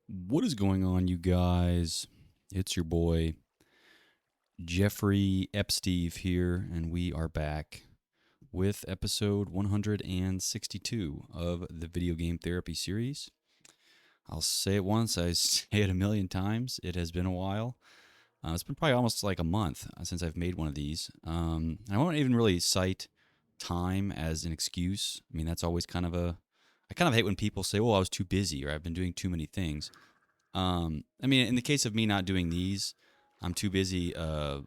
What is going on, you guys? It's your boy, Jeffrey Epsteve here, and we are back with episode 162 of the Video Game Therapy series. I'll say it once, I say it a million times. It has been a while. It's been probably almost like a month since I've made one of these. I won't even really cite time as an excuse. I mean, that's always I kind of hate when people say, well, I was too busy or I've been doing too many things. I mean, in the case of me not doing these, I'm too busy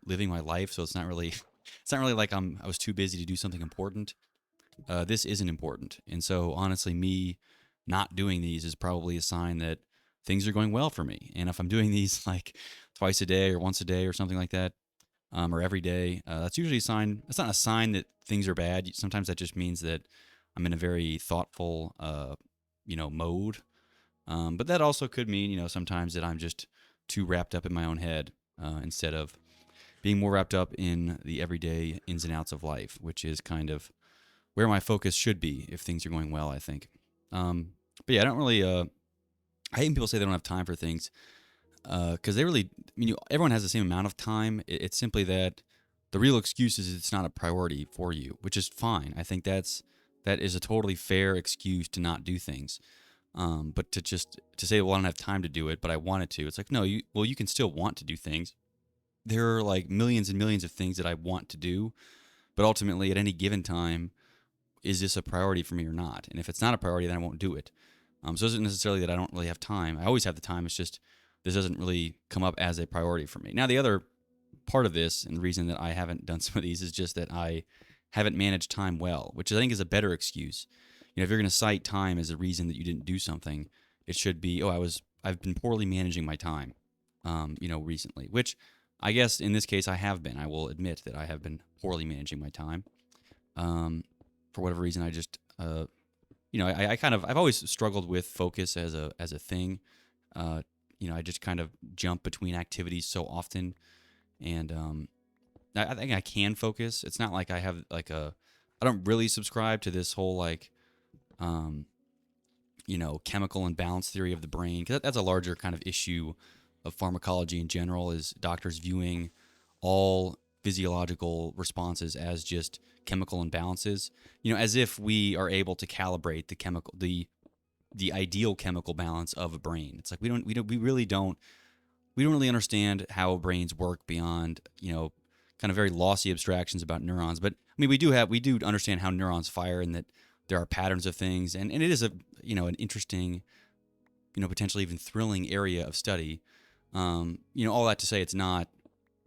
living my life, so it's not really it's not really like I was too busy to do something important. This isn't important, and so honestly, me not doing these is probably a sign that things are going well for me. And if I'm doing these like twice a day or once a day or something like that, or every day, that's usually a sign. It's not a sign that things are bad. Sometimes that just means that I'm in a very thoughtful, mode, but that also could mean, sometimes that I'm just too wrapped up in my own head instead of being more wrapped up in the everyday ins and outs of life, which is kind of where my focus should be if things are going well, I think. But yeah, I don't really. I hate when people say they don't have time for things because they really. I mean, everyone has the same amount of time. It's simply that the real excuse is it's not a priority for you, which is fine. I think that is a totally fair excuse to not do things. But to say, well, I don't have time to do it, but I wanted to. It's like, no, you can still want to do things. There are like millions and millions of things that I want to do, but ultimately, at any given time, is this a priority for me or not? And if it's not a priority, then I won't do it. So it isn't necessarily that I don't really have time. I always have the time. It's just this doesn't really come up as a priority for me. Now, the other part of this, and the reason that I haven't done some of these, is just that I haven't managed time well, which I think is a better excuse. If you're going to cite time as a reason that you didn't do something, it should be, I've been poorly managing my time, recently, which I guess in this case I have been. I will admit that I have been poorly managing my time. For whatever reason, I just, I've always struggled with focus as a thing. I just kind of jump between activities so often, and I think I can focus. It's not like I have I don't really subscribe to this whole um, chemical imbalance theory of the brain, because that's a larger kind of issue of pharmacology in general, is doctors viewing all physiological responses as just chemical imbalances, as if we are able to calibrate the ideal chemical balance of a brain. It's like we don't really understand how brains work beyond, kind of very lossy abstractions about neurons. But I mean, we do understand how neurons fire, and that there are patterns of things, and it is an interesting, potentially even thrilling area of study. All that to say,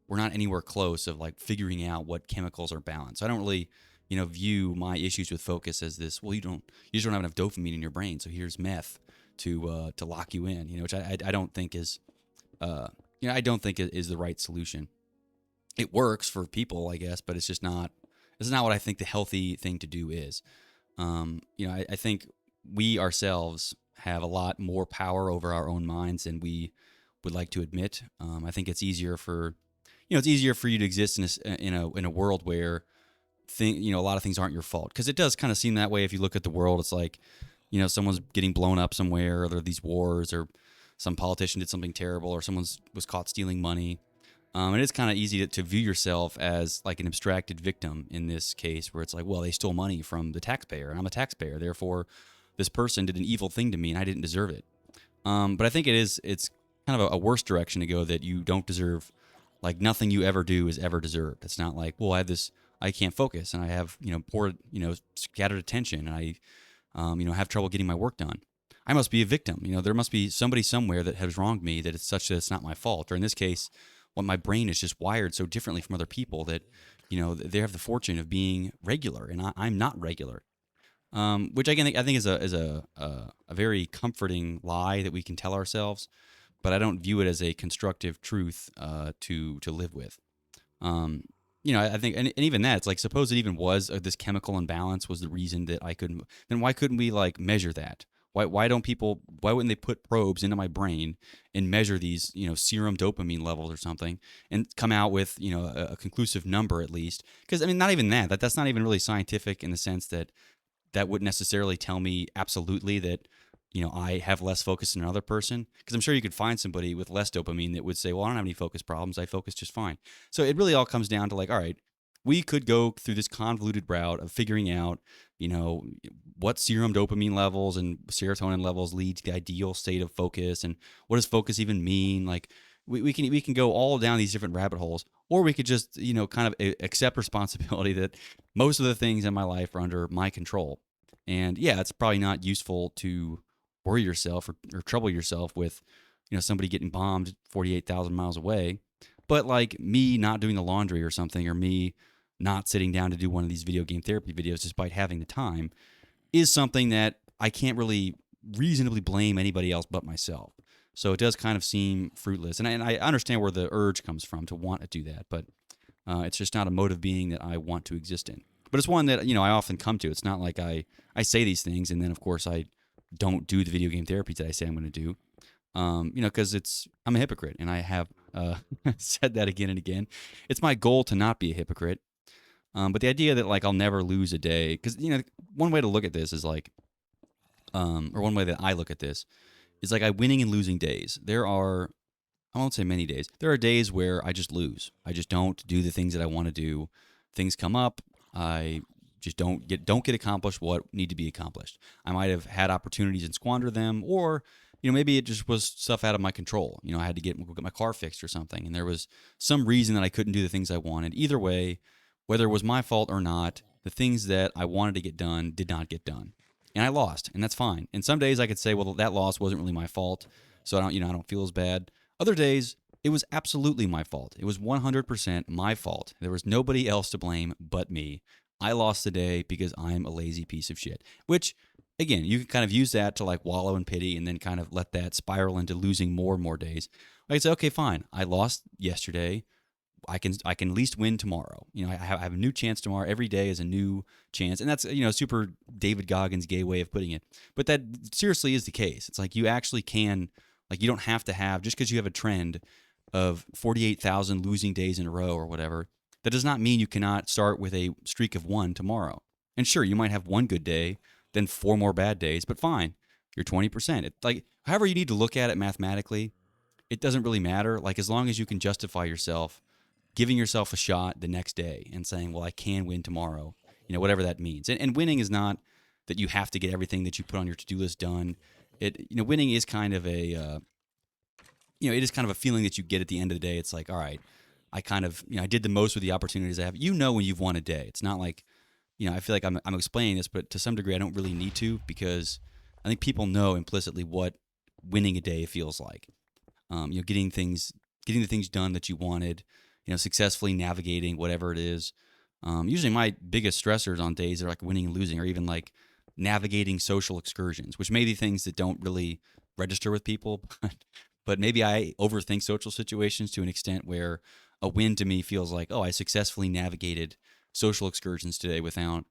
we're not anywhere close of like figuring out what chemicals are balanced. So I don't really, view my issues with focus as this. Well, you just don't have enough dopamine in your brain, so here's meth to lock you in. Which I don't think is, I don't think is the right solution. It works for people, I guess, but it's just not. It's not what I think the healthy thing to do is. I think we ourselves have a lot more power over our own minds than we would like to admit. I think it's easier for you to exist in a world where a lot of things aren't your fault, because it does kind of seem that way. If you look at the world, it's like, someone's getting blown up somewhere, or there are these wars, or some politician did something terrible, or someone was caught stealing money. And it's kind of easy to view yourself as like an abstracted victim in this case, where it's like, well, they stole money from the taxpayer, and I'm a taxpayer, therefore this person did an evil thing to me, and I didn't deserve it. But I think it's kind of a worse direction to go, that you don't deserve, like nothing you ever do is ever deserved. It's not like, well, I can't focus, and I have, poor, scattered attention, and I, have trouble getting my work done. I must be a victim. There must be somebody somewhere that has wronged me, that it's such that it's not my fault. Or in this case, my brain is just wired so differently from other people that, they have the fortune of being regular, and I'm not regular. Which I think is a very comforting lie that we can tell ourselves, but I don't view it as a constructive truth to live with. I think, and even that, it's like, suppose it even was this chemical imbalance was the reason that I couldn't. Then why couldn't we like measure that? Why wouldn't they put probes into my brain and measure these, serum dopamine levels or something, and come out with, a conclusive number at least? Because I mean, not even that's not even really scientific, in the sense that wouldn't necessarily tell me absolutely that I have less focus than another person, because I'm sure you could find somebody with less dopamine that would say, well, I don't have any focus problems. I focus just fine. So it really all comes down to like, all right, we could go through this convoluted route of figuring out, you know, what serum dopamine levels and serotonin levels lead to the ideal state of focus, and what does focus even mean? Like, we can go all down these different rabbit holes, or we could just, kind of accept responsibility that most of the things in my life are under my control. And yeah, it's probably not useful to worry yourself or trouble yourself with, somebody getting bombed 48,000 miles away. But like me not doing the laundry or something, or me not sitting down to do one of these video game therapy videos despite having the time, is something that I can't really reasonably blame anybody else but myself. So it does kind of seem fruitless. And I understand where the urge comes from to want to do that, but it's just not a mode of being that I want to exist in. But it's one that, I often come to. It's not like I say these things and then, of course, I don't do the video game therapy that I say I'm going to do. Because I'm a hypocrite, and I have said that again and again. It's my goal to not be a hypocrite. But the idea that like I'll never lose a day, because one way to look at this is like, or one way that I look at this is like I winning and losing days. There are, I won't say many days. There are days where I just lose. I just don't do the things that I want to do. Things come up. I just don't get accomplished what need to be accomplished. I might have had opportunities and squander them, or maybe it just was stuff out of my control. I had to get my car fixed or something, and there was some reason that I couldn't do the things I wanted. Either way, whether it was my fault or not, the things that I wanted to get done did not get done, and I lost, and that's fine. And some days I could say, well, that loss wasn't really my fault, so I don't feel as bad. Other days, it was absolutely my fault. It was 100% my fault. There was nobody else to blame but me. I lost the day because I'm a lazy piece of shit. Which, again, you can kind of use that to like wallow in pity and then kind of let that spiral into losing more and more days. I can say, okay, fine. I lost yesterday. I can at least win tomorrow. I have a new chance tomorrow. Every day is a new chance, and that's super David Goggins gay way of putting it. But that seriously is the case. It's like you actually can, like, you don't have to have, just because you have a trend of 48,000 losing days in a row or whatever. That does not mean you cannot start with a streak of one tomorrow. And sure, you might have one good day, then four more bad days, but fine, you're 20%. Like, however you need to look at it mathematically, it doesn't really matter. Like, as long as you can justify yourself giving yourself a shot the next day and saying, well, I can win tomorrow, whatever that means. And winning is not that you have to get everything that you put on your to-do list done. Winning is kind of it is kind of a feeling that you get at the end of the day. It's like, all right, I kind of, I did the most with the opportunities I have. When you've won a day. It's not like, I feel like I'm explaining this, but to some degree I don't really need to, because I think people know implicitly what winning a day feels like. Getting the things done that you wanted, successfully navigating whatever it is. Usually my biggest stressors on days are like winning and losing, or even like navigating social excursions, which may be things that don't really register with people, but maybe I overthink social situations to an extent where a win to me feels like, oh, I successfully navigated social excursions today without,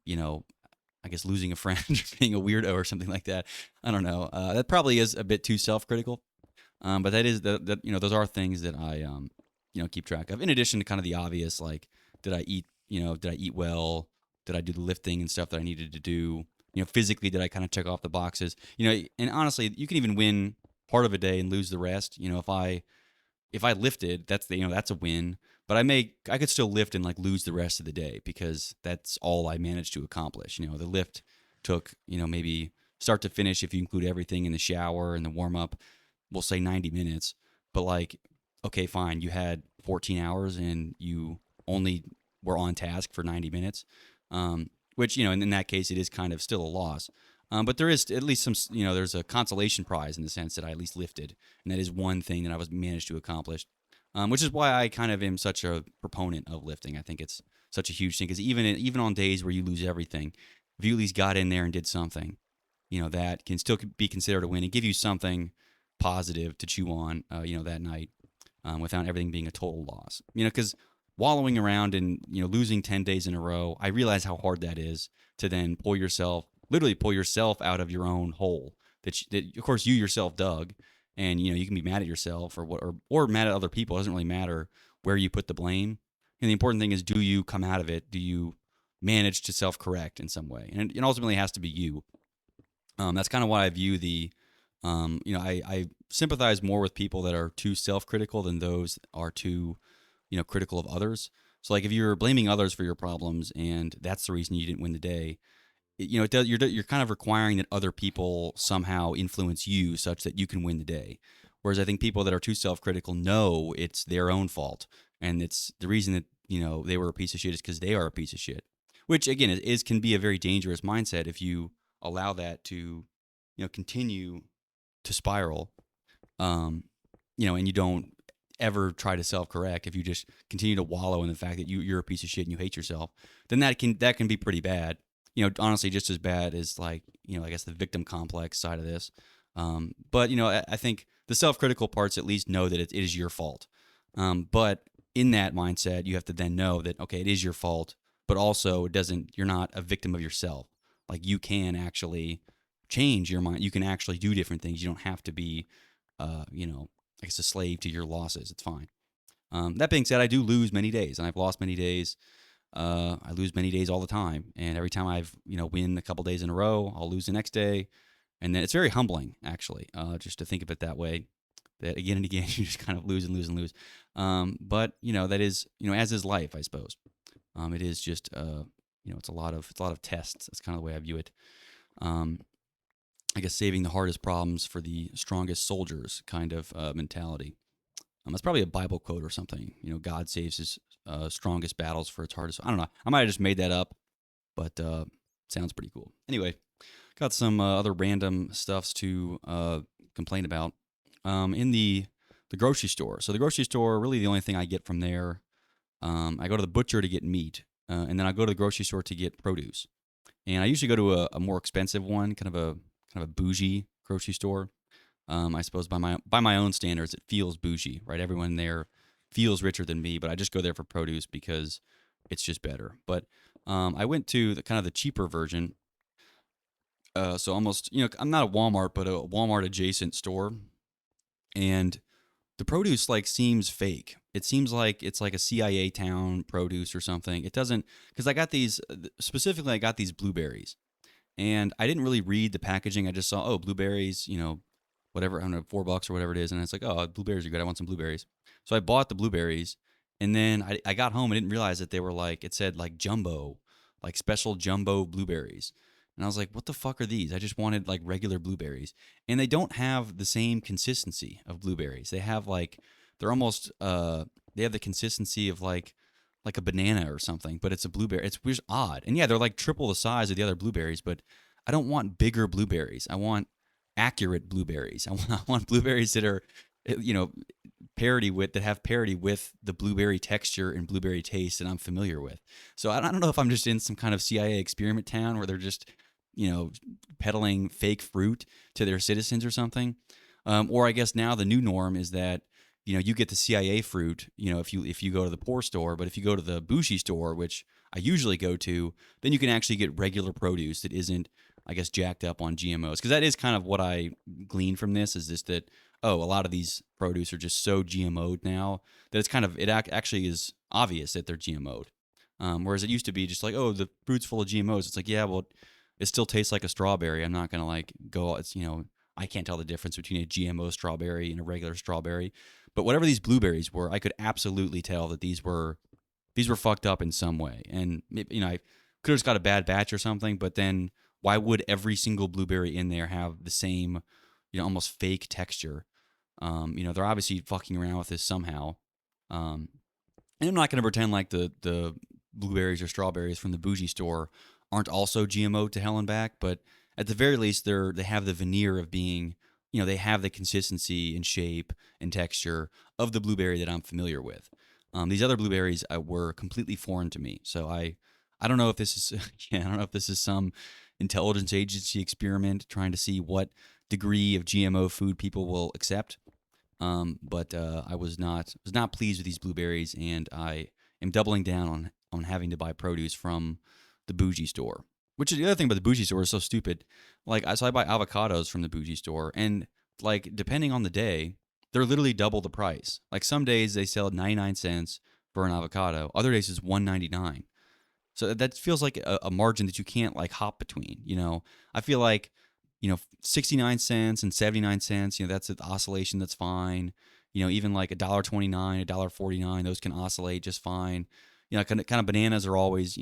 I guess, losing a friend or being a weirdo or something like that. I don't know. That probably is a bit too self-critical. But that is those are things that I keep track of. In addition to kind of the obvious, like, did I eat well? Did I do the lifting and stuff that I needed to do? Physically, did I kind of check off the boxes? And honestly, you can even win part of a day and lose the rest. If I lifted, that's a win. But I could still lift and like lose the rest of the day, because that's all I managed to accomplish. The lift took, maybe start to finish, if you include everything in the shower and the warm up, we'll say 90 minutes. But like, okay, fine, you had 14 hours and you only were on task for 90 minutes, which, in that case, it is kind of still a loss. But there is at least some, there's a consolation prize in the sense that I at least lifted. And that is one thing that I was managed to accomplish, which is why I kind of am such a proponent of lifting. I think it's such a huge thing, because even on days where you lose everything, if you at least got in there and did something, that can still be considered a win and give you something positive to chew on, that night, without everything being a total loss. Because wallowing around and losing 10 days in a row, I realize how hard that is to then literally pull yourself out of your own hole that of course you yourself dug. And you can be mad at yourself or mad at other people. It doesn't really matter where you put the blame. And the important thing is, do you come out of it? Do you manage to self-correct in some way? And it ultimately has to be you. That's kind of why I view I sympathize more with people that are too self-critical than those that are too, critical of others. So like if you're blaming others for your problems and that's the reason you didn't win the day, it does. You're kind of requiring that other people somehow influence you such that you can win the day. Whereas I think people that are too self-critical know it's their own fault, and it's the reason that they were a piece of shit is because they are a piece of shit. Which again is can be a very dangerous mindset if you allow that to continue to spiral. Um, and you don't ever try to self-correct. If you just continue to wallow in the fact that you're a piece of shit and you hate yourself, then that can be pretty bad. Honestly, just as bad as like I guess the victim complex side of this. But I think the self-critical parts at least know that it is your fault. But in that mindset, you have to then know that okay, it is your fault, but also it doesn't. You're not a victim of yourself. Like you can actually change your mind. You can actually do different things. You don't have to be, I guess, a slave to your losses. It's fine. That being said, I do lose many days, and I've lost many days. I lose many days all the time, and every time I've win a couple days in a row, I'll lose the next day, and then it's very humbling actually, just to think of it that way. That again and again you just kind of lose and lose and lose. But that is as is life, I suppose. It is just it's a lot of tests. That's kind of the way I view it. Um, I guess saving the hardest problems for the strongest soldiers kind of mentality. That's probably a Bible quote or something. God saves his strongest battles for its hardest. I don't know. I might have just made that up, but sounds pretty cool. Anyway, got some other random stuffs to complain about. In the grocery store. So the grocery store, really the only thing I get from there, I go to the butcher to get meat, and then I go to the grocery store to get produce. And I usually go to a more expensive one, kind of a bougie grocery store. I suppose by my own standards, it feels bougie, right? Everyone there feels richer than me, but I just go there for produce because it's just better. But I went to the kind of the cheaper version. So almost, I'm not a Walmart, but a Walmart adjacent store, and the produce like seems fake. It seems like it's like a CIA town produce or something. It doesn't, because I got these specifically. I got these blueberries, and I didn't really read the packaging. I just saw, oh, blueberries, whatever, I don't know, $4 or whatever it is. And it's like, oh, blueberries are good. I want some blueberries. So I bought the blueberries. And then I got home and didn't realize that they were like, it said like jumbo, like special jumbo blueberries. And I was like, what the fuck are these? I just wanted like regular blueberries. And they don't have the same consistency of blueberries. They have like, they're almost, they have the consistency of like a banana or something, but it's a blueberry. It's just odd. And yeah, they're like triple the size of the other blueberries, but I don't want bigger blueberries. I want accurate blueberries. I want blueberries that are, you know, that have parity with the blueberry texture and blueberry taste that I'm familiar with. So I don't know if I'm just in some kind of CIA experiment town where they're just, peddling fake fruit to their citizens or something. Or I guess now the new norm is that you get the CIA fruit, if you go to the poor store, but if you go to the bougie store, which I usually go to, then you can actually get regular produce that isn't, I guess, jacked up on GMOs. Because that is kind of what I glean from this is just that, oh, a lot of these produce are just so GMO'd now that it's kind of, actually is obvious that they're GMO'd. Whereas it used to be just like, oh, the fruit's full of GMOs. It's like, yeah, well, it still tastes like a strawberry. I'm not going to like go, I can't tell the difference between a GMO strawberry and a regular strawberry. But whatever these blueberries were, I could absolutely tell that these were fucked up in some way. And I could have just got a bad batch or something. But then why would every single blueberry in there have the same, almost fake texture? They're obviously fucking around with this somehow. And I'm not going to pretend like the blueberries or strawberries from the bougie store aren't also GMO to hell and back, but at the very least, they have the veneer of being, they have the consistency and shape and texture of the blueberry that I'm familiar with. These other blueberries were completely foreign to me, so I don't know if this is I don't know if this is some intelligence agency experiment trying to see what degree of GMO food people will accept. But I was not pleased with these blueberries, and I am doubling down on having to buy produce from the bougie store. Which is the other thing about the bougie store is so stupid. Like, so I buy avocados from the bougie store, and like depending on the day, they're literally double the price. Like some days they sell 99 cents for an avocado, other days it's 1.99. So that feels like a margin that you can't like hop between. I feel like 69 cents and 79 cents, that's an oscillation that's fine. Even like $1.29, $1.49, those can oscillate just fine. Kind of bananas are always,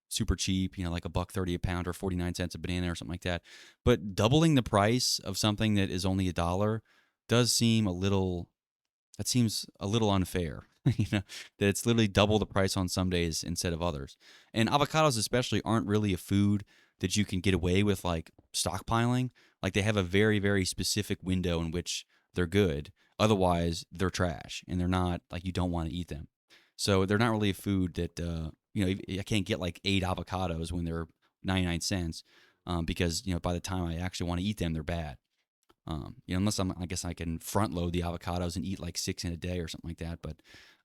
super cheap, like $1.30 a pound or 49 cents a banana or something like that. But doubling the price of something that is only $1 does seem that seems a little unfair. That it's literally double the price on some days instead of others. And avocados especially aren't really a food that you can get away with like stockpiling. Like they have a very, very specific window in which they're good. Otherwise, they're trash and they're not like you don't want to eat them. So they're not really a food that I can't get like 8 avocados when they're 99 cents because by the time I actually want to eat them, they're bad. Unless I guess I can front load the avocados and eat like 6 in a day or something like that. But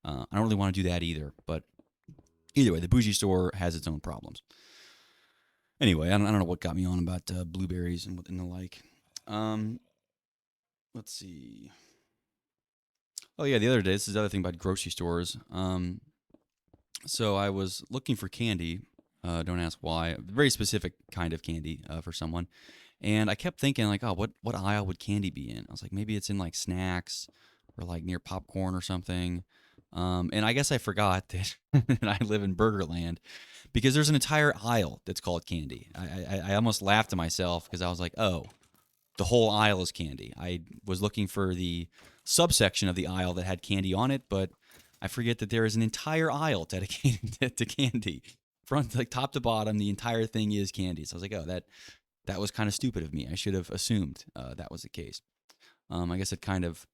I don't really want to do that either. But either way, the bougie store has its own problems. Anyway, I don't know what got me on about blueberries and the like. Let's see. Oh yeah, the other day, this is the other thing about grocery stores. So I was looking for candy. Don't ask why. A very specific kind of candy for someone. And I kept thinking like, oh, what aisle would candy be in? I was like, maybe it's in like snacks or like near popcorn or something. And I guess I forgot that, that I live in Burgerland because there's an entire aisle that's called candy. I almost laughed to myself because I was like, oh, the whole aisle is candy. I was looking for the subsection of the aisle that had candy on it, but I forget that there is an entire aisle dedicated to candy. Front, like top to bottom, the entire thing is candy. So I was like, oh, that was kind of stupid of me. I should have assumed that was the case. I guess it kind of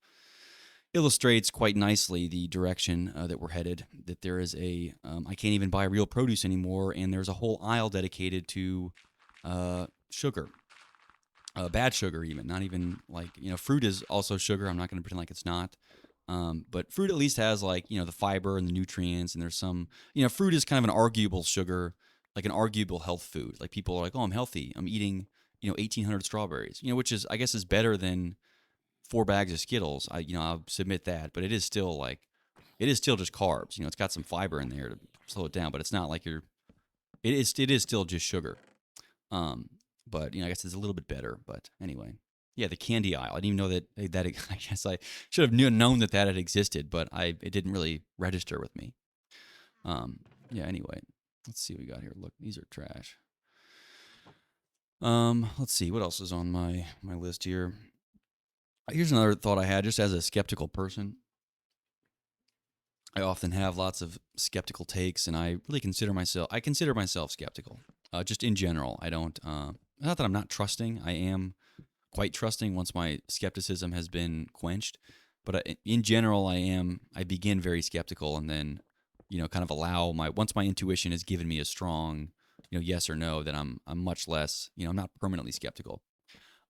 illustrates quite nicely the direction that we're headed. That there is I can't even buy real produce anymore, and there's a whole aisle dedicated to sugar. Bad sugar, even not even like fruit is also sugar. I'm not going to pretend like it's not, but fruit at least has like the fiber and the nutrients, and there's some fruit is kind of an arguable sugar, like an arguable health food. Like people are like, oh, I'm healthy. I'm eating 1,800 strawberries, which is I guess is better than 4 bags of Skittles. I'll submit that, but it is still just carbs. It's got some fiber in there to slow it down, but it's not like it is still just sugar. But I guess it's a little bit better. But anyway, yeah, the candy aisle. I didn't even know that I guess I should have known that had existed, but it didn't really register with me. Yeah. Anyway, let's see what we got here. Look, these are trash. Let's see what else is on my list here. Here's another thought I had, just as a skeptical person. I often have lots of skeptical takes, and I really consider myself skeptical. Just in general, I don't. Not that I'm not trusting. I am quite trusting once my skepticism has been quenched. But in general, I begin very skeptical, and then kind of allow once my intuition has given me a strong yes or no, then I'm much less. I'm not permanently skeptical.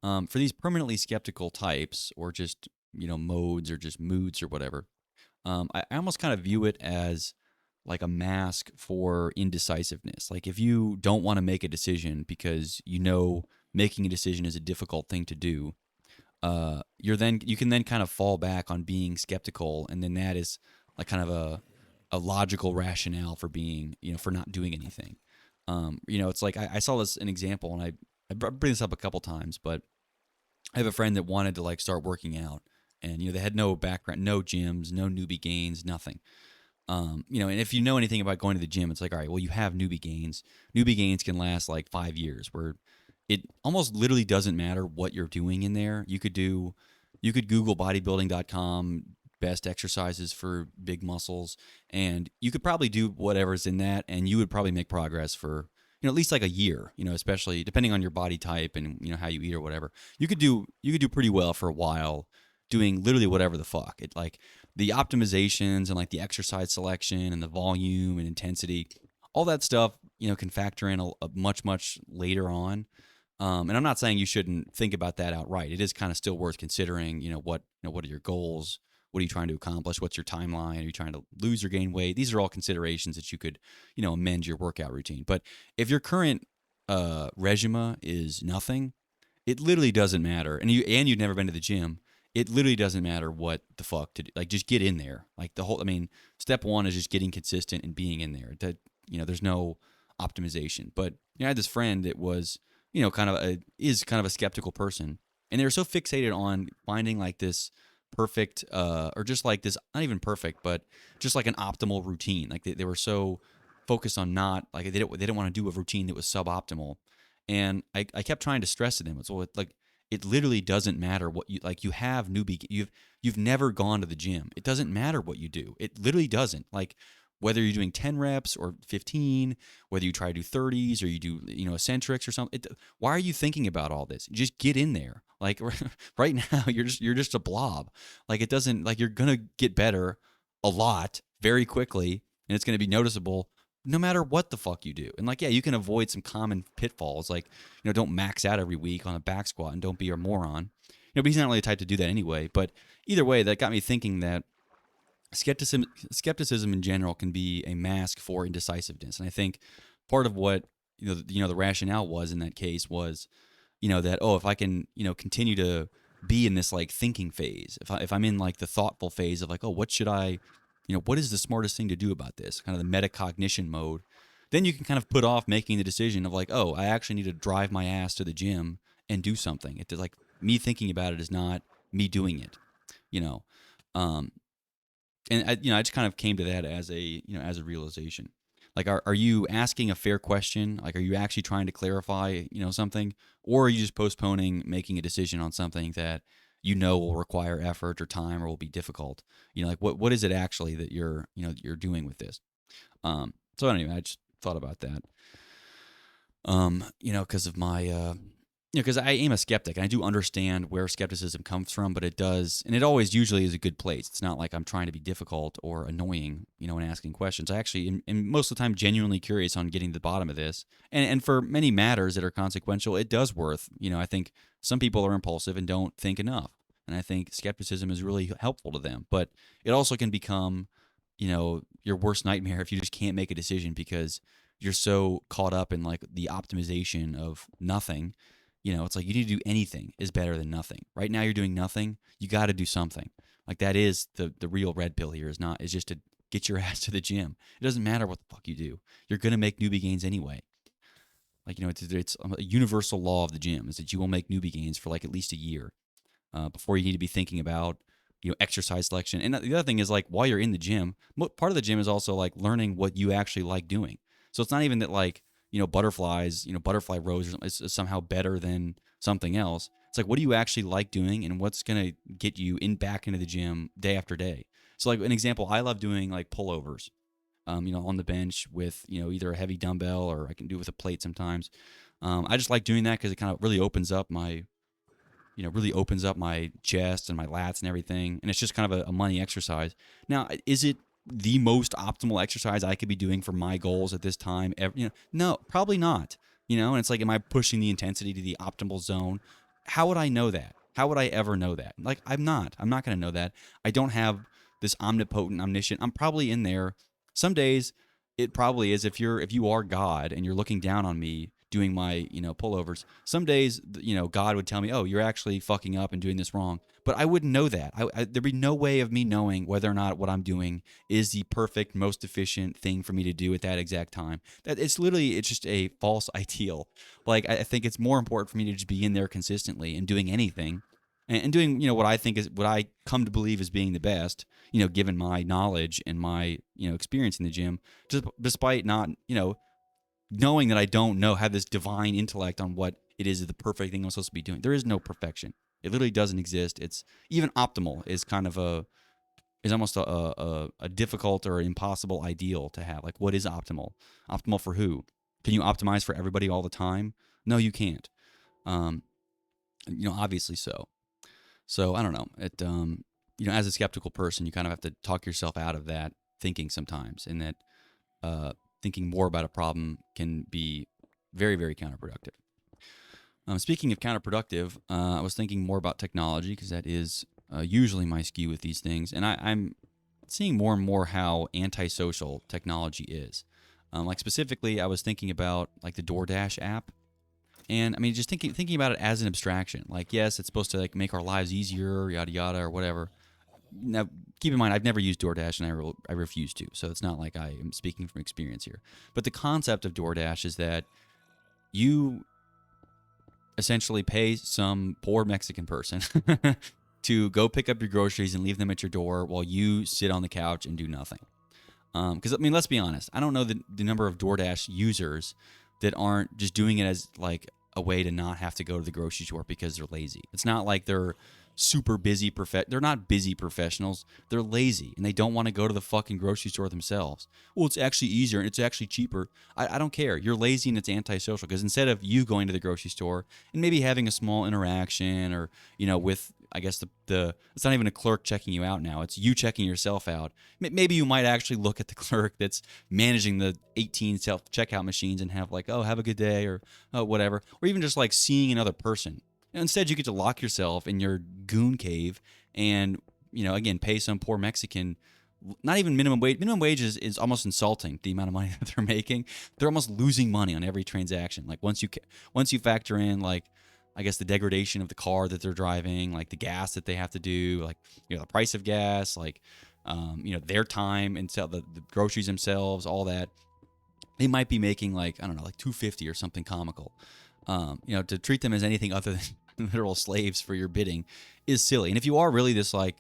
For these permanently skeptical types, or just modes, or just moods, or whatever, I almost kind of view it as like a mask for indecisiveness. Like if you don't want to make a decision because making a decision is a difficult thing to do, you can then kind of fall back on being skeptical, and then that is like kind of a logical rationale for being for not doing anything. It's like I saw an example, and I bring this up a couple times, but I have a friend that wanted to like start working out, and they had no background, no gyms, no newbie gains, nothing. And if you know anything about going to the gym, it's like, all right, well, you have newbie gains. Newbie gains can last like 5 years, where it almost literally doesn't matter what you're doing in there. You could Google bodybuilding.com best exercises for big muscles, and you could probably do whatever's in that, and you would probably make progress for at least like a year. Especially depending on your body type and how you eat or whatever. You could do pretty well for a while doing literally whatever the fuck. It like the optimizations and like the exercise selection and the volume and intensity, all that stuff, can factor in a much later on. And I'm not saying you shouldn't think about that outright. It is kind of still worth considering. What are your goals? What are you trying to accomplish? What's your timeline? Are you trying to lose or gain weight? These are all considerations that you could, amend your workout routine. But if your current regimen is nothing, it literally doesn't matter. And you've never been to the gym. It literally doesn't matter what the fuck to do. Like, just get in there. Like step one is just getting consistent and being in there. That there's no optimization. But I had this friend that was, is kind of a skeptical person, and they're so fixated on finding like this perfect, or just like this, not even perfect, but just like an optimal routine. Like they were so focused on not like they didn't want to do a routine that was suboptimal, and I kept trying to stress to them. So like it literally doesn't matter what you like. You have you've never gone to the gym. It doesn't matter what you do. It literally doesn't. Like whether you're doing 10 reps or 15, whether you try to do 30s or you do, eccentrics or something. Why are you thinking about all this? Just get in there. Like right now, you're just a blob. Like it doesn't, like you're going to get better a lot very quickly, and it's going to be noticeable no matter what the fuck you do. And like, yeah, you can avoid some common pitfalls. Like, don't max out every week on a back squat and don't be a moron. But he's not really the type to do that anyway. But either way, that got me thinking that skepticism in general can be a mask for indecisiveness. And I think part of what the rationale was in that case was, that, oh, if I can continue to be in this like thinking phase, if I'm in like the thoughtful phase of like, oh, what should I, what is the smartest thing to do about this, kind of the metacognition mode, then you can kind of put off making the decision of like, oh, I actually need to drive my ass to the gym and do something. It's like me thinking about it is not me doing it, you know. Um, and I just kind of came to that as a realization. Like, are you asking a fair question? Like, are you actually trying to clarify, something, or are you just postponing making a decision on something that will require effort or time or will be difficult? Like what is it actually that you're doing with this? So anyway, I just thought about that. Because of my because I am a skeptic and I do understand where skepticism comes from, but it does, and it always usually is a good place. It's not like I'm trying to be difficult or annoying, in asking questions. I actually am most of the time genuinely curious on getting to the bottom of this. And for many matters that are consequential, it does worth, I think some people are impulsive and don't think enough. And I think skepticism is really helpful to them, but it also can become, your worst nightmare if you just can't make a decision because you're so caught up in like the optimization of nothing. It's like you need to do anything is better than nothing. Right now you're doing nothing. You got to do something. Like that is the real red pill here is just to get your ass to the gym. It doesn't matter what the fuck you do. You're going to make newbie gains anyway. Like, it's a universal law of the gym is that you will make newbie gains for like at least a year before you need to be thinking about, exercise selection. And the other thing is like while you're in the gym, part of the gym is also like learning what you actually like doing. So it's not even that like, butterflies, butterfly rows is somehow better than something else. It's like, what do you actually like doing and what's going to get you back into the gym day after day? So like an example, I love doing like pullovers, on the bench with, either a heavy dumbbell or I can do it with a plate sometimes. I just like doing that because it kind of really opens up my chest and my lats and everything. And it's just kind of a money exercise. Now, is it the most optimal exercise I could be doing for my goals at this time? No, probably not. And it's like, am I pushing the intensity to the optimal zone? How would I know that? How would I ever know that? Like, I'm not going to know that. I don't have this omnipotent, omniscient. I'm probably in there. Some days it probably is. If you are God and you're looking down on me doing my pullovers, some days God would tell me, oh, you're actually fucking up and doing this wrong, but I wouldn't know that. There'd be no way of me knowing whether or not what I'm doing is the perfect, most efficient thing for me to do at that exact time. It's just a false ideal. Like, I think it's more important for me to just be in there consistently and doing anything and doing what I think is what I come to believe as being the best, given my knowledge and my experience in the gym, just despite not knowing that I don't have this divine intellect on what it is the perfect thing I'm supposed to be doing. There is no perfection. It literally doesn't exist. It's even optimal is kind of is almost a difficult or impossible ideal to have. Like, what is optimal? Optimal for who? Can you optimize for everybody all the time? No, you can't. Obviously so. So I don't know. As a skeptical person, you kind of have to talk yourself out of that thinking sometimes, and that thinking more about a problem can be very, very counterproductive. Speaking of counterproductive, I was thinking more about technology because that is usually my skew with these things, and I'm seeing more and more how antisocial technology is. Like specifically, I was thinking about like the DoorDash app. And I mean, just thinking about it as an abstraction. Like, yes, it's supposed to like make our lives easier, yada yada, or whatever. Now, keep in mind, I've never used DoorDash, and I refuse to. So it's not like I am speaking from experience here. But the concept of DoorDash is that you essentially pay some poor Mexican person to go pick up your groceries and leave them at your door while you sit on the couch and do nothing. Because I mean, let's be honest. I don't know the number of DoorDash users that aren't just doing it as like a way to not have to go to the grocery store because they're lazy. It's not like they're super busy. They're not busy professionals. They're lazy and they don't want to go to the fucking grocery store themselves. Well, it's actually easier and it's actually cheaper. I don't care. You're lazy and it's antisocial because instead of you going to the grocery store and maybe having a small interaction or with I guess the it's not even a clerk checking you out now. It's you checking yourself out. Maybe you might actually look at the clerk that's managing the 18 self checkout machines and have like, oh, have a good day or whatever, or even just like seeing another person. Instead, you get to lock yourself in your goon cave and again pay some poor Mexican. Not even minimum wage. Minimum wage is almost insulting the amount of money that they're making. They're almost losing money on every transaction. Like once you factor in like I guess the degradation of the car that they're driving, like the gas that they have to do, like the price of gas, like their time and sell the groceries themselves, all that. They might be making like I don't know, like $250 or something comical. To treat them as anything other than literal slaves for your bidding is silly. And if you are really this like,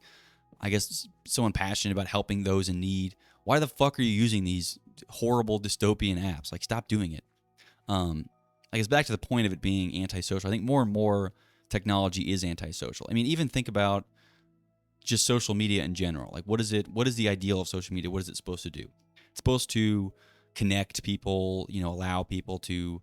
I guess someone passionate about helping those in need, why the fuck are you using these horrible dystopian apps? Like, stop doing it. I guess back to the point of it being antisocial. I think more and more technology is antisocial. I mean, even think about just social media in general. Like, what is it? What is the ideal of social media? What is it supposed to do? It's supposed to connect people. Allow people to,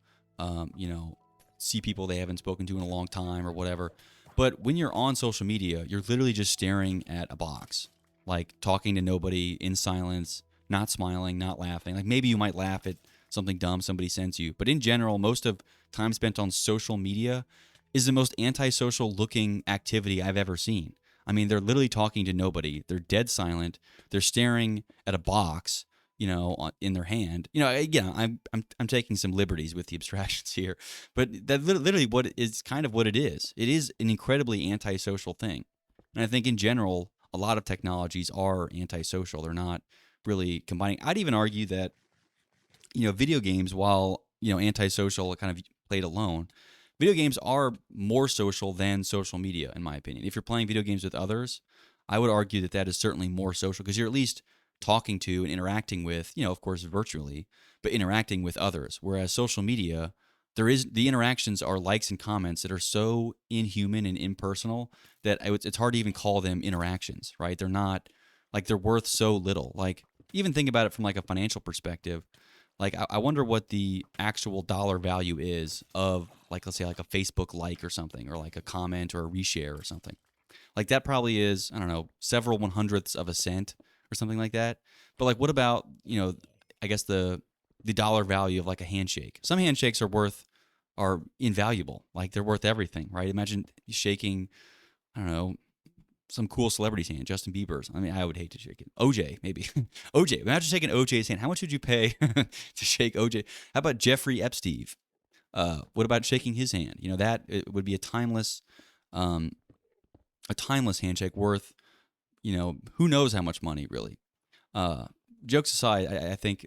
see people they haven't spoken to in a long time or whatever. But when you're on social media, you're literally just staring at a box, like talking to nobody in silence, not smiling, not laughing. Like maybe you might laugh at something dumb somebody sends you. But in general, most of time spent on social media is the most antisocial looking activity I've ever seen. I mean, they're literally talking to nobody. They're dead silent. They're staring at a box, in their hand. Again, I'm taking some liberties with the abstractions here, but that literally what is kind of what it is. It is an incredibly antisocial thing, and I think in general, a lot of technologies are antisocial. They're not really combining. I'd even argue that video games, while antisocial, kind of played alone, video games are more social than social media, in my opinion. If you're playing video games with others, I would argue that that is certainly more social because you're at least talking to and interacting with, of course, virtually, but interacting with others. Whereas social media, the interactions are likes and comments that are so inhuman and impersonal that it's hard to even call them interactions, right? They're not like they're worth so little. Like even think about it from like a financial perspective. Like I wonder what the actual dollar value is of like let's say like a Facebook like or something or like a comment or a reshare or something. Like that probably is, I don't know, several 1/100ths of a cent or something like that. But like what about, I guess the dollar value of like a handshake. Some handshakes are invaluable. Like they're worth everything, right? Imagine shaking, I don't know, some cool celebrity's hand, Justin Bieber's. I mean, I would hate to shake it. OJ, maybe. OJ. Imagine shaking OJ's hand. How much would you pay to shake OJ? How about Jeffrey Epstein? What about shaking his hand? That it would be um, a timeless handshake worth, who knows how much money really. Uh, Jokes aside, I think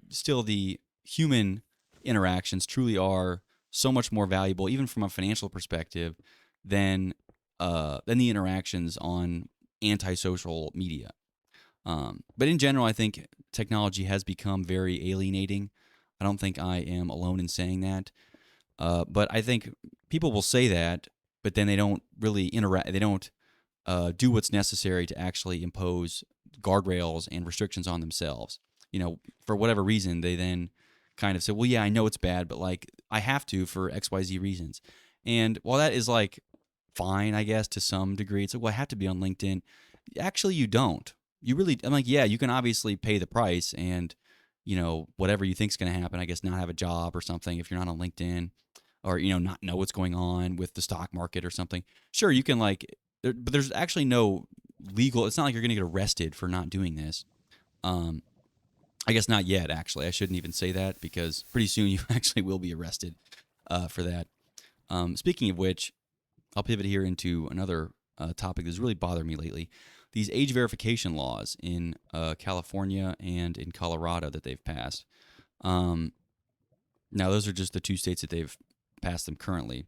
still the human interactions truly are so much more valuable, even from a financial perspective, than the interactions on antisocial media. But in general, I think technology has become very alienating. I don't think I am alone in saying that. But I think people will say that, but then they don't really interact. They don't do what's necessary to actually impose guardrails and restrictions on themselves. For whatever reason, they then kind of say, well, yeah, I know it's bad, but like I have to for XYZ reasons. And while that is like fine, I guess, to some degree, it's like, well, I have to be on LinkedIn. Actually, you don't. You really, I'm like, yeah, you can obviously pay the price and, whatever you think is going to happen, I guess, not have a job or something if you're not on LinkedIn or, not know what's going on with the stock market or something. Sure, you can like, but there's actually no legal, it's not like you're going to get arrested for not doing this. Um, I guess not yet, actually. I shouldn't even say that because pretty soon you actually will be arrested for that. Speaking of which, I'll pivot here into another topic that's really bothered me lately. These age verification laws in California and in Colorado that they've passed. Now, those are just the two states that they've passed them currently.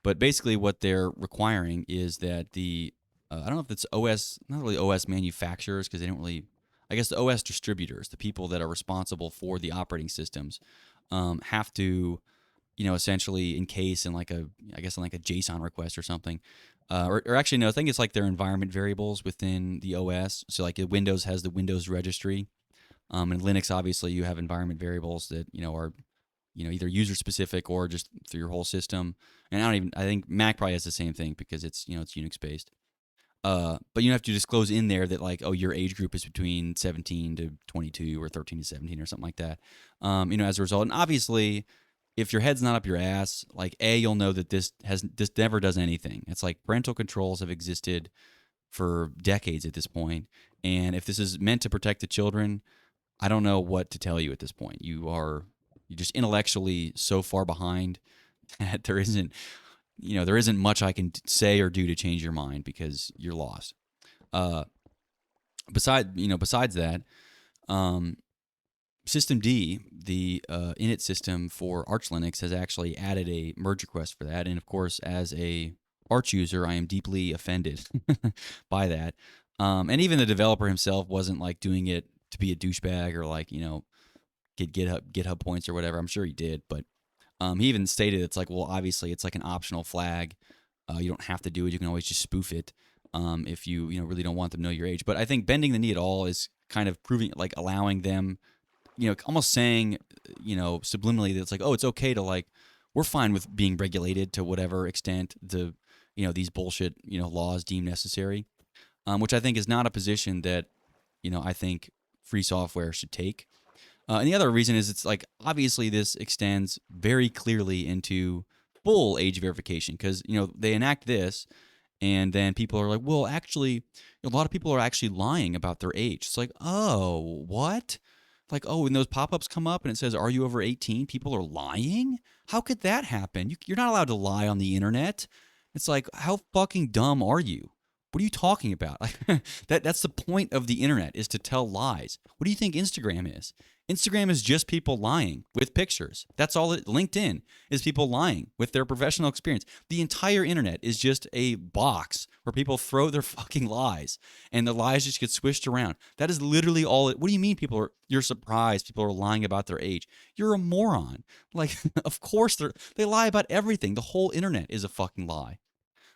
But basically, what they're requiring is that the I don't know if it's OS, not really OS manufacturers, because they don't really. I guess the OS distributors, the people that are responsible for the operating systems, have to, essentially encase in like I guess in like a JSON request or something. Or actually, no, I think it's like their environment variables within the OS. So like Windows has the Windows registry. And Linux, obviously, you have environment variables that, are, either user specific or just through your whole system. And I think Mac probably has the same thing because it's, it's Unix based. But you have to disclose in there that like, oh, your age group is between 17 to 22 or 13 to 17 or something like that. As a result, and obviously, if your head's not up your ass, like you'll know that this never does anything. It's like parental controls have existed for decades at this point, and if this is meant to protect the children, I don't know what to tell you at this point. You're just intellectually so far behind that there isn't much I can say or do to change your mind because you're lost. Uh, besides that, um, System D, the init system for Arch Linux, has actually added a merge request for that. And of course, as a Arch user, I am deeply offended by that. And even the developer himself wasn't like doing it to be a douchebag or like, get GitHub points or whatever. I'm sure he did, but he even stated it's like, well, obviously it's like an optional flag. You don't have to do it. You can always just spoof it if you really don't want them to know your age. But I think bending the knee at all is kind of proving, like allowing them, almost saying, subliminally that it's like, oh, it's okay to like, we're fine with being regulated to whatever extent these bullshit, laws deem necessary, which I think is not a position that, I think free software should take. And the other reason is it's like, obviously this extends very clearly into full age verification because, they enact this and then people are like, well, actually, a lot of people are actually lying about their age. It's like, oh, what? Like, oh, when those pop-ups come up and it says, are you over 18? People are lying? How could that happen? You're not allowed to lie on the internet. It's like, how fucking dumb are you? What are you talking about? That's the point of the internet, is to tell lies. What do you think Instagram is? Instagram is just people lying with pictures. That's all it. LinkedIn is people lying with their professional experience. The entire internet is just a box where people throw their fucking lies and the lies just get swished around. That is literally all it. What do you mean you're surprised people are lying about their age? You're a moron. Like, of course they lie about everything. The whole internet is a fucking lie.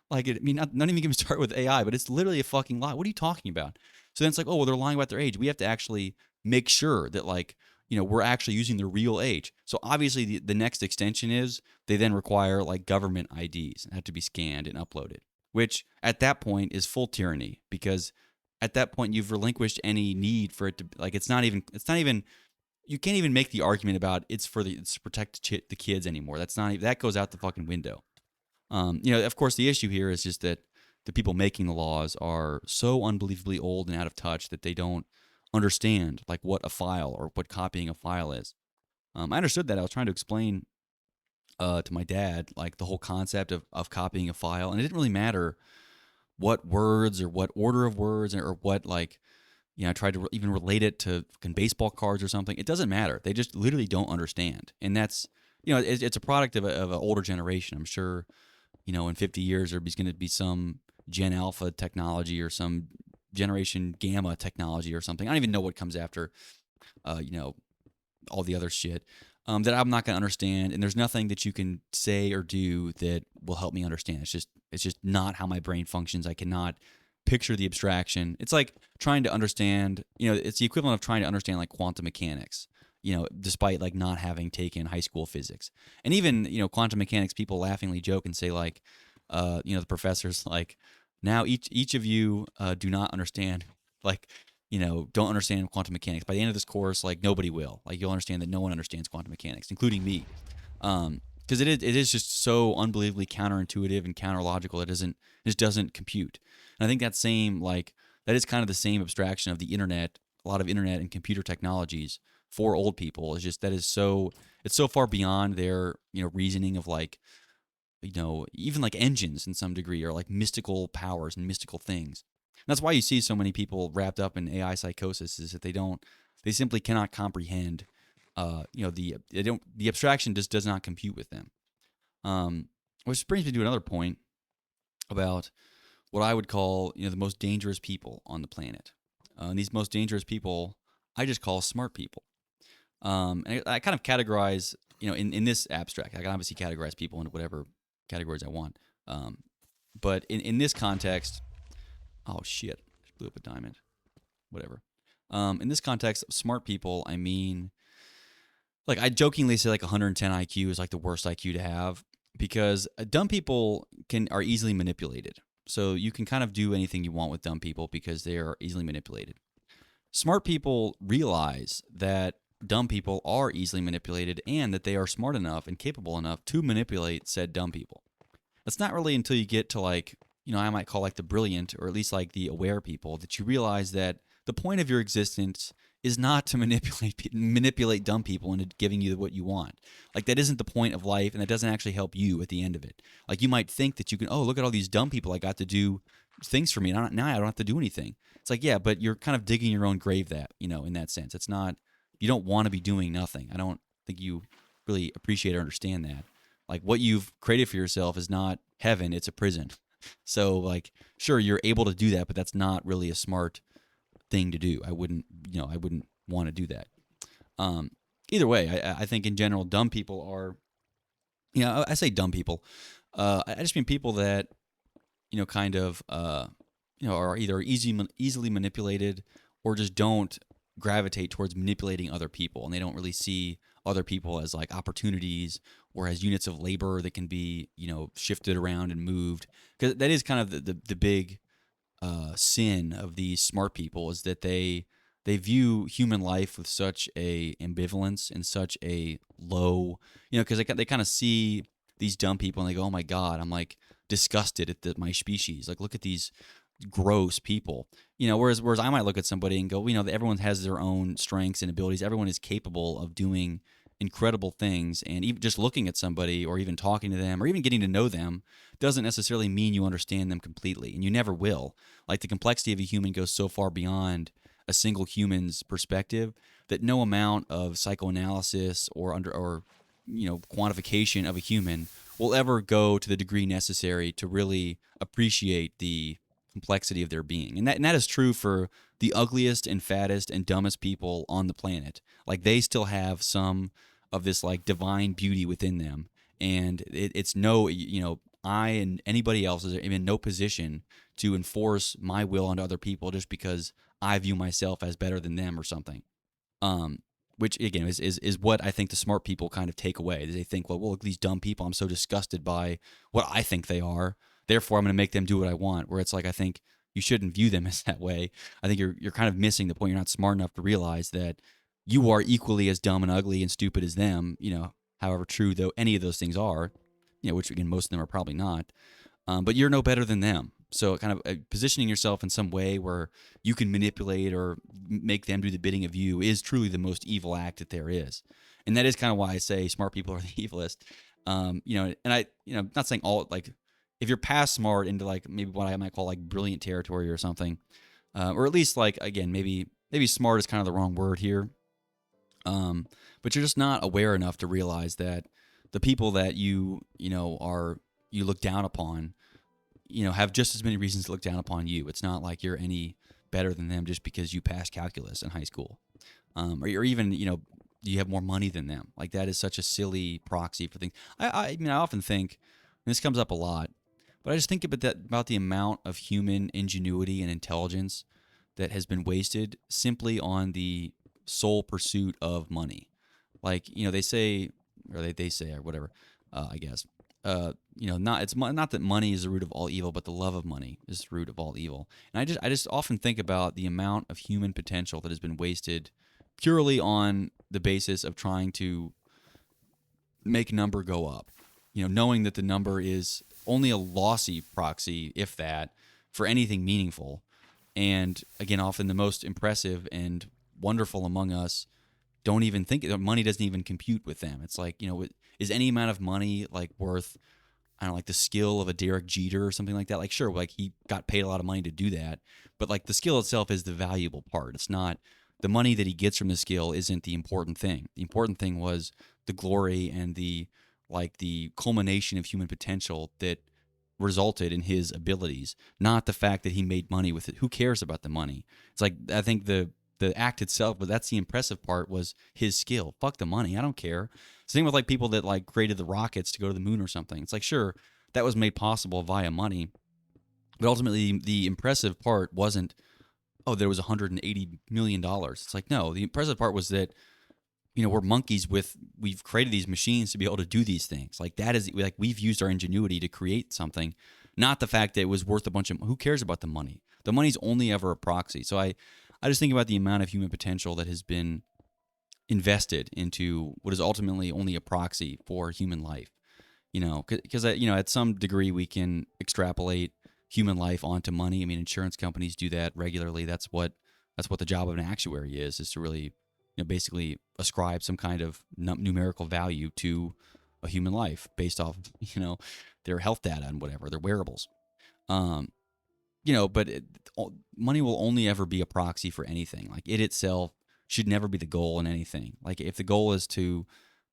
Like, not even get me started with AI, but it's literally a fucking lie. What are you talking about? So then it's like, oh, well, they're lying about their age. We have to actually make sure that, like, we're actually using their real age. So obviously, the next extension is they then require like government IDs and have to be scanned and uploaded, which at that point is full tyranny because at that point you've relinquished any need for it to, like, it's not even you can't even make the argument about it's to protect the kids anymore. That goes out the fucking window. Of course, the issue here is just that the people making the laws are so unbelievably old and out of touch that they don't understand like what a file or what copying a file is. I understood that. I was trying to explain to my dad like the whole concept of copying a file, and it didn't really matter what words or what order of words or what, like, I tried to even relate it to fucking baseball cards or something. It doesn't matter. They just literally don't understand, and that's it's a product of an older generation. I'm sure in 50 years there's going to be some Gen Alpha technology or some Generation Gamma technology or something. I don't even know what comes after, all the other shit that I'm not going to understand. And there's nothing that you can say or do that will help me understand. It's just not how my brain functions. I cannot picture the abstraction. It's like trying to understand, it's the equivalent of trying to understand like quantum mechanics, despite like not having taken high school physics. And even, quantum mechanics, people laughingly joke and say like, the professor's like, now each of you do not understand, like, don't understand quantum mechanics. By the end of this course, like, nobody will. Like, you'll understand that no one understands quantum mechanics, including me. Because it is just so unbelievably counterintuitive and counterlogical. It just doesn't compute. And I think that is kind of the same abstraction of the internet, a lot of internet and computer technologies for old people. It's just it's so far beyond their, reasoning of like, even like engines in some degree are like mystical powers and mystical things. And that's why you see so many people wrapped up in AI psychosis, is that they simply cannot comprehend, the abstraction just does not compute with them. which brings me to another point about what I would call, the most dangerous people on the planet. And these most dangerous people, I just call smart people. And I kind of categorize, in this abstract, I can obviously categorize people into whatever categories I want. But in this context, oh shit, I blew up a diamond. Whatever. In this context, smart people, I mean, like I jokingly say like 110 IQ is like the worst IQ to have because dumb people are easily manipulated. So you can kind of do anything you want with dumb people because they are easily manipulated. Smart people realize that dumb people are easily manipulated and that they are smart enough and capable enough to manipulate said dumb people. It's not really until you get to like, I might call like the brilliant or at least like the aware people that you realize that the point of your existence is not to manipulate dumb people into giving you what you want. Like that isn't the point of life, and that doesn't actually help you at the end of it. Like you might think that you can, oh, look at all these dumb people I got to do things for me. Now I don't have to do anything. It's like, yeah, but you're kind of digging your own grave that, in that sense. It's not, you don't want to be doing nothing. I don't think you really appreciate or understand that. Like what you've created for yourself is not heaven, it's a prison. So like, sure, you're able to do that, but that's not really a smart thing to do. I wouldn't want to do that. Either way, I think in general, dumb people are, I say dumb people. I just mean people that, kind of, are either easily manipulated or just don't gravitate towards manipulating other people, and they don't really see other people as like opportunities or as units of labor that can be, shifted around and moved. Because that is kind of the big sin of these smart people is that they view human life with such a ambivalence and such a low, because they kind of see these dumb people and they go, oh my god, I'm like disgusted at my species. Like look at these gross people, whereas I might look at somebody and go, everyone has their own strengths and abilities. Everyone is capable of doing incredible things, and even just looking at somebody or even talking to them or even getting to know them doesn't necessarily mean you understand them completely, and you never will. Like the complexity of a human goes so far beyond a single human's perspective that no amount of psychoanalysis or quantification of a human will ever go to the degree necessary to really appreciate the complexity of their being. And that is true for the ugliest and fattest and dumbest people on the planet. Like they still have some of this like divine beauty within them. And it's no, I and anybody else is in no position to enforce my will onto other people just because I view myself as better than them or something. Um, which again is what I think the smart people kind of take away. They think, well, look, these dumb people, I'm so disgusted by what I think they are. Therefore, I'm going to make them do what I want. Where it's like, I think you shouldn't view them as that way. I think you're kind of missing the point. You're not smart enough to realize that you are equally as dumb and ugly and stupid as them. However true though any of those things are, which again most of them are probably not. But you're no better than them. So kind of positioning yourself in some way where you can manipulate or make them do the bidding of you is truly the most evil act that there is. And that is kind of why I say smart people are the evilest. And I, not saying all, like, if you're past smart into like maybe what I might call like brilliant territory or something, or at least like, again, maybe smart is kind of the wrong word here. But you're just not aware enough to realize that the people that you look down upon, have just as many reasons to look down upon you. It's not like you're any better than them just because you passed calculus in high school, or even you have more money than them. Like that is such a silly proxy for things. I often think, and this comes up a lot, but I just think about the amount of human ingenuity and intelligence that has been wasted simply on the sole pursuit of money. Like they say, or they say, or whatever. I guess. It's not that money is the root of all evil, but the love of money is the root of all evil. And I just often think about the amount of human potential that has been wasted purely on the basis of trying to make number go up. Knowing that the number is only a lossy proxy, if that, for anything meaningful. And again, often the most impressive and wonderful among us don't even think money doesn't even compute with them. It's like, is any amount of money like worth, I don't know, like the skill of a Derek Jeter or something like that? Like, sure, like he got paid a lot of money to do that, but like the skill itself is the valuable part. It's not the money that he gets from the skill isn't the important thing. The important thing was the glory and the like the culmination of human potential that resulted in his abilities, not the fact that he made money with it. Who cares about the money? It's like, I think the act itself, but that's the impressive part, was his skill. Fuck the money. I don't care. Same with like people that like created the rockets to go to the moon or something. It's like, sure, that was made possible via money, but ultimately the impressive part wasn't, oh, there was $180 million. It's like, no, the impressive part was that, we're monkeys we've created these machines to be able to do these things. Like, that is, like, we've used our ingenuity to create something, not the fact that it was worth a bunch of, who cares about the money? The money's only ever a proxy. So I just think about the amount of human potential that has been invested into what is ultimately only a proxy for human life. Because at some degree we can extrapolate human life onto money. I mean, insurance companies do that regularly. That's what the job of an actuary is to really, basically ascribe some kind of numerical value to a human life based off, their health data and whatever, their wearables. Um, but money will only ever be a proxy for anything. Like, it itself should never be the goal in anything. Like, if the goal is to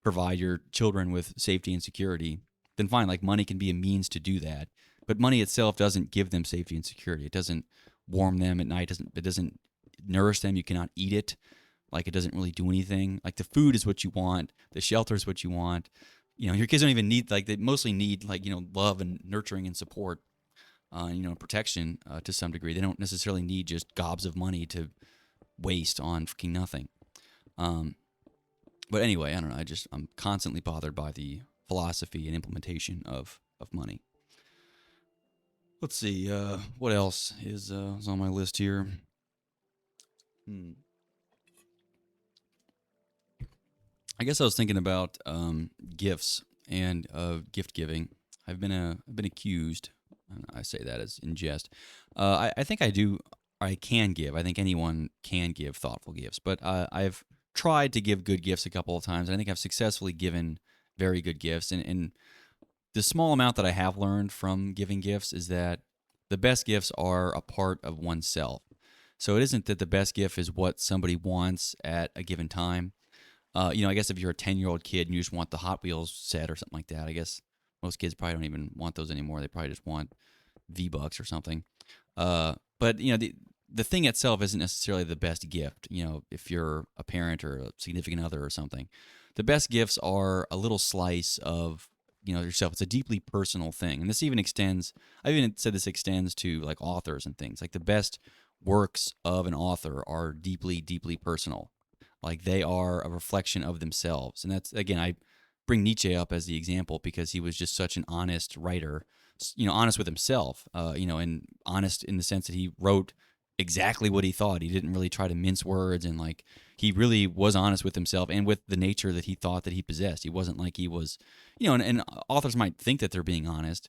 provide your children with safety and security, then fine. Like, money can be a means to do that. But money itself doesn't give them safety and security. It doesn't warm them at night. It doesn't nourish them. You cannot eat it. Like, it doesn't really do anything. Like, the food is what you want. The shelter is what you want. Your kids don't even need, like, they mostly need, like, love and nurturing and support, protection to some degree. They don't necessarily need just gobs of money to waste on fucking nothing. But anyway, I don't know. I'm constantly bothered by the philosophy and implementation of money. Let's see. What else is on my list here? I guess I was thinking about gifts and gift giving. I've been accused. I say that as in jest. I think I do. I can give. I think anyone can give thoughtful gifts, but I've tried to give good gifts a couple of times. And I think I've successfully given very good gifts. And the small amount that I have learned from giving gifts is that the best gifts are a part of oneself. So it isn't that the best gift is what somebody wants at a given time. I guess if you're a 10-year-old kid and you just want the Hot Wheels set or something like that, I guess most kids probably don't even want those anymore. They probably just want V-Bucks or something. But the thing itself isn't necessarily the best gift. If you're a parent or a significant other or something, the best gifts are a little slice of yourself. It's a deeply personal thing, and this even extends. I've even said this extends to like authors and things. Like, the best works of an author are deeply, deeply personal. Like, they are a reflection of themselves. And that's, again, I bring Nietzsche up as the example because he was just such an honest writer, honest with himself, and honest in the sense that he wrote exactly what he thought. He didn't really try to mince words, and like, he really was honest with himself and with the nature that he thought that he possessed. He wasn't like he was, and authors might think that they're being honest,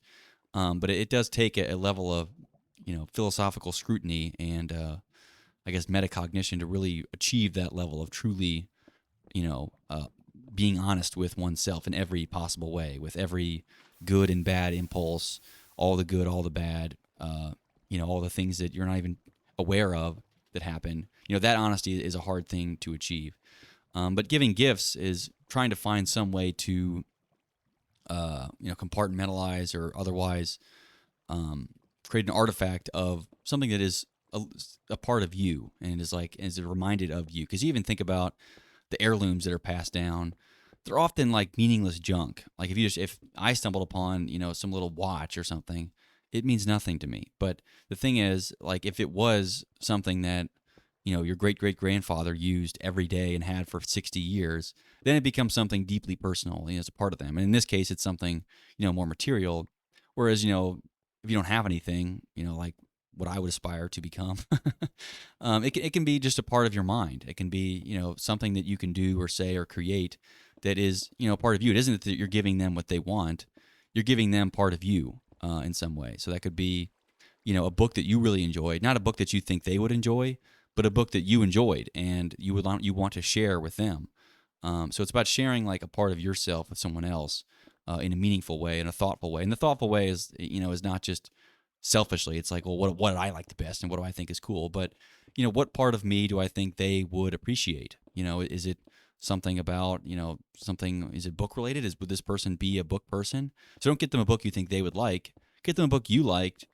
but it does take a level of, philosophical scrutiny and, I guess, metacognition to really achieve that level of truly, being honest with oneself in every possible way, with every good and bad impulse, all the good, all the bad, all the things that you're not even aware of that happen. That honesty is a hard thing to achieve. But giving gifts is trying to find some way to, compartmentalize or otherwise create an artifact of something that is a part of you and is reminded of you. Because you even think about the heirlooms that are passed down, they're often like meaningless junk. Like, if I stumbled upon some little watch or something, it means nothing to me. But the thing is, like, if it was something that your great great grandfather used every day and had for 60 years, then it becomes something deeply personal. It's a part of them. And in this case, it's something more material. Whereas if you don't have anything, like what I would aspire to become, it can be just a part of your mind. It can be something that you can do or say or create that is part of you. It isn't that you're giving them what they want; you're giving them part of you in some way. So that could be a book that you really enjoyed, not a book that you think they would enjoy, but a book that you enjoyed and you want to share with them. So it's about sharing like a part of yourself with someone else in a meaningful way, in a thoughtful way. And the thoughtful way is not just selfishly. It's like, well, what do I like the best and what do I think is cool? But what part of me do I think they would appreciate? Is it something about, something, is it book related? Would this person be a book person? So don't get them a book you think they would like. Get them a book you liked.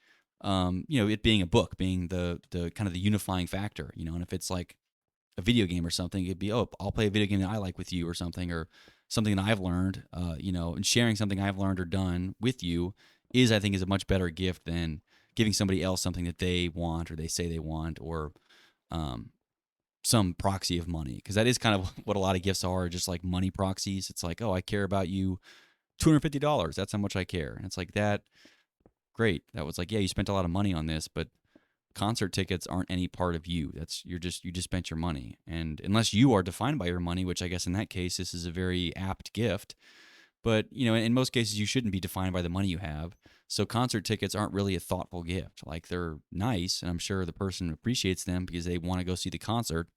It being a book, being the kind of the unifying factor, and if it's like a video game or something, it'd be, oh, I'll play a video game that I like with you or something that I've learned, and sharing something I've learned or done with you I think is a much better gift than giving somebody else something that they want or they say they want, or um, some proxy of money, because that is kind of what a lot of gifts are, just like money proxies. It's like, oh, I care about you, $250. That's how much I care. And it's like, that, great. That was like, yeah, you spent a lot of money on this, but concert tickets aren't any part of you. You just spent your money. And unless you are defined by your money, which I guess in that case, this is a very apt gift. But, in most cases, you shouldn't be defined by the money you have. So concert tickets aren't really a thoughtful gift. Like, they're nice, and I'm sure the person appreciates them because they want to go see the concert.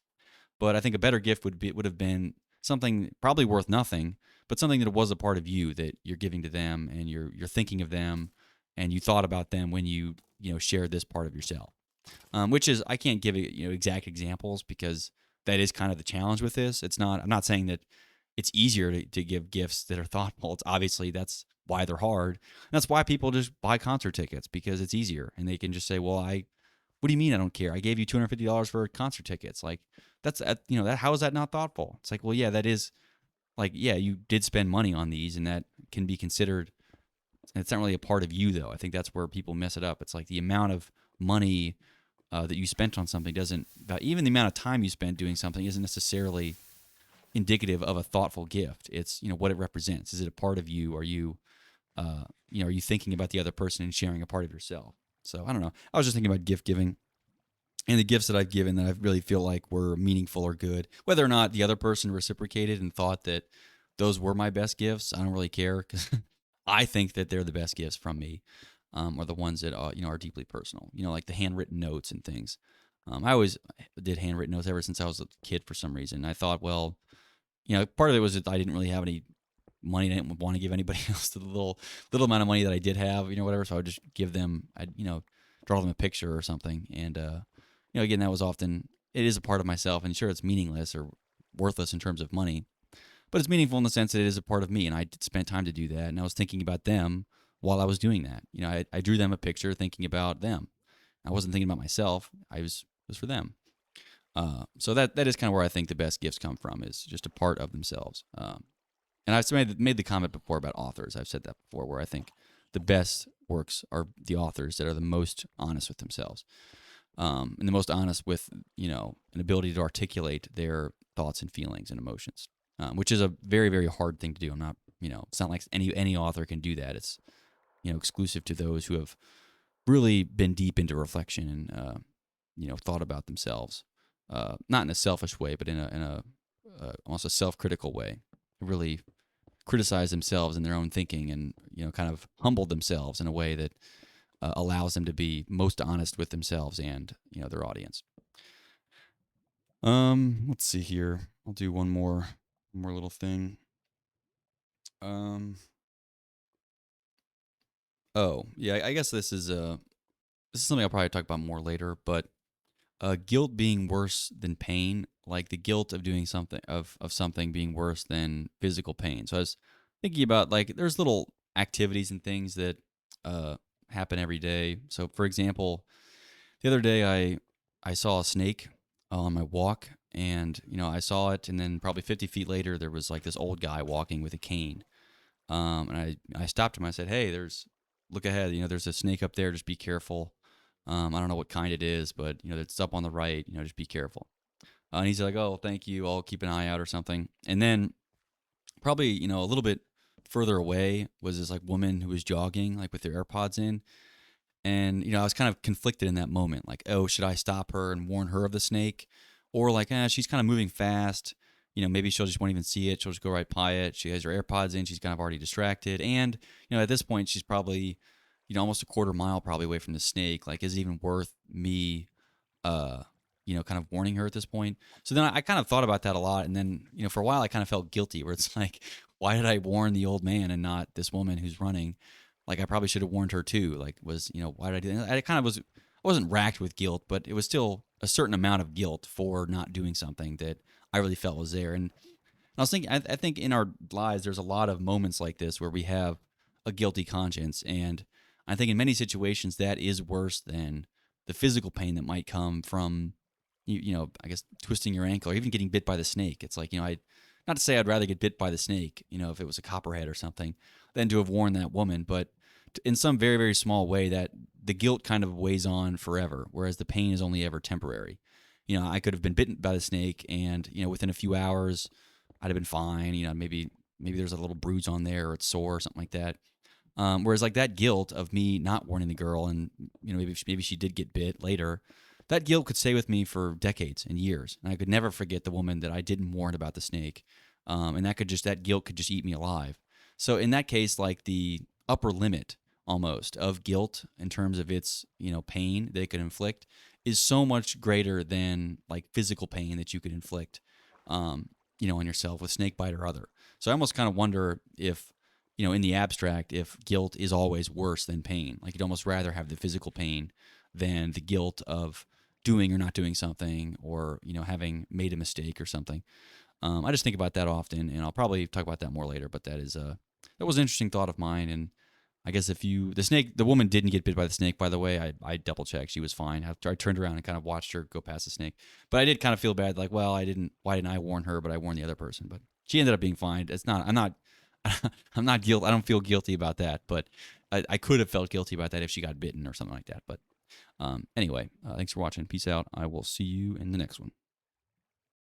But I think a better gift would have been something probably worth nothing, but something that was a part of you that you're giving to them, and you're thinking of them, and you thought about them when you shared this part of yourself. Which is, I can't give exact examples because that is kind of the challenge with this. I'm not saying that it's easier to give gifts that are thoughtful. It's obviously, that's why they're hard. And that's why people just buy concert tickets, because it's easier, and they can just say, well, what do you mean I don't care? I gave you $250 for concert tickets. Like, that's that, how is that not thoughtful? It's like, well, yeah, that is, like, yeah, you did spend money on these, and that can be considered. It's not really a part of you, though. I think that's where people mess it up. It's like the amount of money that you spent on something doesn't, even the amount of time you spent doing something isn't necessarily indicative of a thoughtful gift. It's what it represents. Is it a part of you? Are you are you thinking about the other person and sharing a part of yourself? So I don't know. I was just thinking about gift giving, and the gifts that I've given that I really feel like were meaningful or good. Whether or not the other person reciprocated and thought that those were my best gifts, I don't really care, because I think that they're the best gifts from me, are the ones that are deeply personal. Like the handwritten notes and things. I always did handwritten notes ever since I was a kid for some reason. I thought, well, part of it was that I didn't really have any money. I didn't want to give anybody else the little amount of money that I did have, whatever. So I would just give them, I'd, draw them a picture or something. And, again, that was often, it is a part of myself, and sure, it's meaningless or worthless in terms of money, but it's meaningful in the sense that it is a part of me, and I spent time to do that. And I was thinking about them while I was doing that. I drew them a picture thinking about them. I wasn't thinking about myself. It was for them. So that is kind of where I think the best gifts come from, is just a part of themselves. And I've made the comment before about authors. I've said that before, where I think the best works are the authors that are the most honest with themselves, and the most honest with an ability to articulate their thoughts and feelings and emotions, which is a very, very hard thing to do. I'm not, it's not like any author can do that. It's exclusive to those who have really been deep into reflection and thought about themselves, not in a selfish way, but in a almost a self-critical way. Really criticize themselves and their own thinking, and kind of humble themselves in a way that allows them to be most honest with themselves and their audience. Let's see here. I'll do one more little thing. Oh yeah, I guess this is something I'll probably talk about more later, but guilt being worse than pain, like the guilt of doing something of something being worse than physical pain. So I was thinking about, like, there's little activities and things that happen every day. So for example, the other day I saw a snake on my walk, and I saw it, and then probably 50 feet later there was like this old guy walking with a cane. And I stopped him. I said, "Hey, look ahead. There's a snake up there. Just be careful. I don't know what kind it is, but it's up on the right. Just be careful." And he's like, "Oh, thank you. I'll keep an eye out," or something. And then probably a little bit further away was this like woman who was jogging, like with their AirPods in. And I was kind of conflicted in that moment, like, oh, should I stop her and warn her of the snake, or like, she's kind of moving fast. Maybe she'll just won't even see it. She'll just go right by it. She has her AirPods in. She's kind of already distracted. And, at this point, she's probably, almost a quarter mile probably away from the snake. Like, is it even worth me, kind of warning her at this point? So then I kind of thought about that a lot. And then, for a while, I kind of felt guilty, where it's like, why did I warn the old man and not this woman who's running? Like, I probably should have warned her too. Like, why did I do that? I kind of I wasn't racked with guilt, but it was still a certain amount of guilt for not doing something that I really felt was there. And I was thinking, I think in our lives, there's a lot of moments like this where we have a guilty conscience. And I think in many situations, that is worse than the physical pain that might come from, I guess twisting your ankle or even getting bit by the snake. It's like, not to say I'd rather get bit by the snake, if it was a copperhead or something, than to have warned that woman. But in some very, very small way, that the guilt kind of weighs on forever, whereas the pain is only ever temporary. I could have been bitten by the snake and, within a few hours, I'd have been fine. Maybe there's a little bruise on there or it's sore or something like that. Whereas like that guilt of me not warning the girl and maybe she did get bit later, that guilt could stay with me for decades and years, and I could never forget the woman that I didn't warn about the snake, and that guilt could just eat me alive. So in that case, like the upper limit almost of guilt in terms of its pain that it could inflict is so much greater than like physical pain that you could inflict, on yourself with snake bite or other. So I almost kind of wonder if, in the abstract, if guilt is always worse than pain. Like you'd almost rather have the physical pain than the guilt of doing or not doing something or, having made a mistake or something. I just think about that often, and I'll probably talk about that more later. But that was an interesting thought of mine. And I guess the woman didn't get bit by the snake, by the way. I double checked. She was fine. After I turned around and kind of watched her go past the snake. But I did kind of feel bad, like, well, why didn't I warn her, but I warned the other person? But she ended up being fine. I'm not guilty. I don't feel guilty about that, but I could have felt guilty about that if she got bitten or something like that. But anyway, thanks for watching. Peace out. I will see you in the next one.